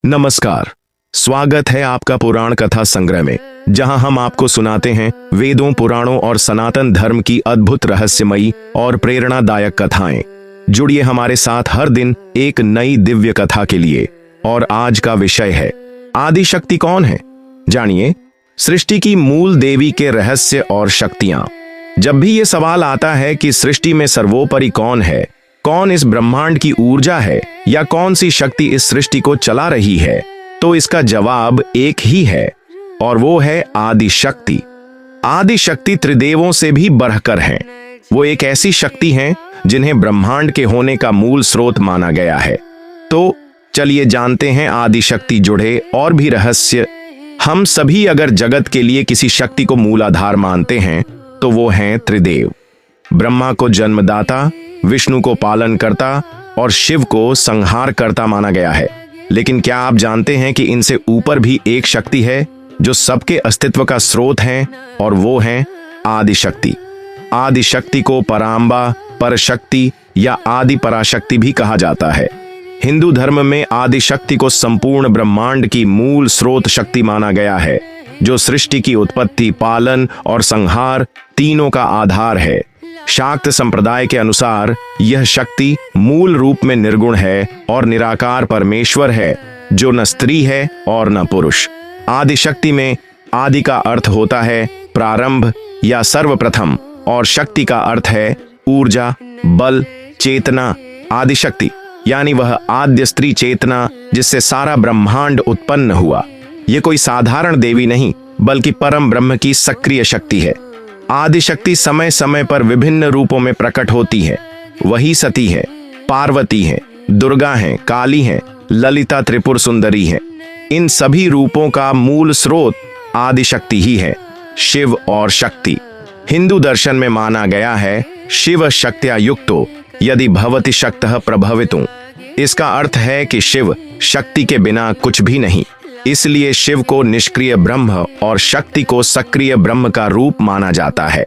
नमस्कार। स्वागत है आपका पुराण कथा संग्रह में, जहां हम आपको सुनाते हैं वेदों, पुराणों और सनातन धर्म की अद्भुत, रहस्यमयी और प्रेरणादायक कथाएं। जुड़िए हमारे साथ हर दिन एक नई दिव्य कथा के लिए। और आज का विषय है आदिशक्ति कौन है। जानिए सृष्टि की मूल देवी के रहस्य और शक्तियां। जब भी ये सवाल आता है कि सृष्टि में सर्वोपरि कौन है, कौन इस ब्रह्मांड की ऊर्जा है, या कौन सी शक्ति इस सृष्टि को चला रही है, तो इसका जवाब एक ही है, और वो है आदिशक्ति। आदिशक्ति त्रिदेवों से भी बढ़कर हैं। वो एक ऐसी शक्ति हैं जिन्हें ब्रह्मांड के होने का मूल स्रोत माना गया है। तो चलिए जानते हैं आदिशक्ति जुड़े और भी रहस्य। हम सभी अगर जगत के लिए किसी शक्ति को मूलाधार मानते हैं तो वो हैं त्रिदेव। ब्रह्मा को जन्मदाता, विष्णु को पालन करता और शिव को संहार करता माना गया है। लेकिन क्या आप जानते हैं कि इनसे ऊपर भी एक शक्ति है जो सबके अस्तित्व का स्रोत है, और वो है आदिशक्ति। आदिशक्ति को परांबा, परशक्ति या आदि पराशक्ति भी कहा जाता है। हिंदू धर्म में आदिशक्ति को संपूर्ण ब्रह्मांड की मूल स्रोत शक्ति माना गया है, जो सृष्टि की उत्पत्ति, पालन और संहार तीनों का आधार है। शाक्त संप्रदाय के अनुसार यह शक्ति मूल रूप में निर्गुण है और निराकार परमेश्वर है, जो न स्त्री है और न पुरुष। आदिशक्ति में आदि का अर्थ होता है प्रारंभ या सर्वप्रथम, और शक्ति का अर्थ है ऊर्जा, बल, चेतना। आदिशक्ति यानी वह आद्य स्त्री चेतना जिससे सारा ब्रह्मांड उत्पन्न हुआ। यह कोई साधारण देवी नहीं, बल्कि परम ब्रह्म की सक्रिय शक्ति है। आदिशक्ति समय समय पर विभिन्न रूपों में प्रकट होती है। वही सती है, पार्वती है, दुर्गा है, काली है, ललिता, त्रिपुर सुंदरी है। इन सभी रूपों का मूल स्रोत आदिशक्ति ही है। शिव और शक्ति हिंदू दर्शन में माना गया है शिव शक्त्या युक्तो यदि भवति शक्तः प्रभवितुं। इसका अर्थ है कि शिव शक्ति के बिना कुछ भी नहीं। इसलिए शिव को निष्क्रिय ब्रह्म और शक्ति को सक्रिय ब्रह्म का रूप माना जाता है।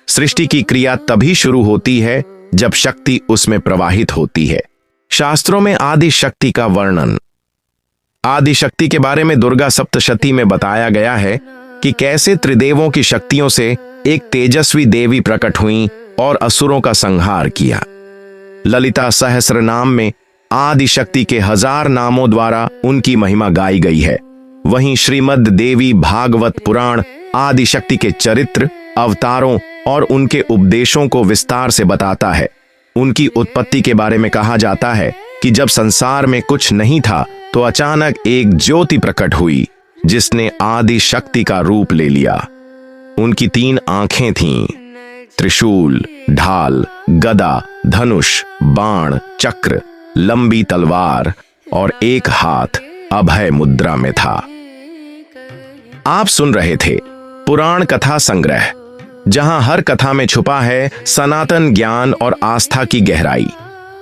सृष्टि की क्रिया तभी शुरू होती है जब शक्ति उसमें प्रवाहित होती है। शास्त्रों में आदि शक्ति का वर्णन। आदि शक्ति के बारे में दुर्गा सप्तशती में बताया गया है कि कैसे त्रिदेवों की शक्तियों से एक तेजस्वी देवी प्रकट हुई और असुरों का संहार किया। ललिता सहस्र नाम में आदि शक्ति के 1000 नामों द्वारा उनकी महिमा गाई गई है। वहीं श्रीमद् देवी भागवत पुराण आदि शक्ति के चरित्र, अवतारों और उनके उपदेशों को विस्तार से बताता है। उनकी उत्पत्ति के बारे में कहा जाता है कि जब संसार में कुछ नहीं था तो अचानक एक ज्योति प्रकट हुई जिसने आदि शक्ति का रूप ले लिया। उनकी 3 आंखें थीं, त्रिशूल, ढाल, गदा, धनुष, बाण, चक्र, लंबी तलवार और एक हाथ अभय मुद्रा में था। आप सुन रहे थे पुराण कथा संग्रह, जहां हर कथा में छुपा है सनातन ज्ञान और आस्था की गहराई।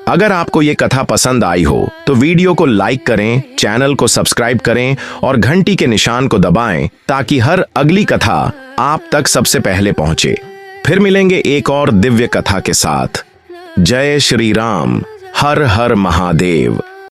अगर आपको ये कथा पसंद आई हो तो वीडियो को लाइक करें, चैनल को सब्सक्राइब करें और घंटी के निशान को दबाएं, ताकि हर अगली कथा आप तक सबसे पहले पहुंचे। फिर मिलेंगे एक और दिव्य कथा के साथ। जय श्री राम, हर हर महादेव।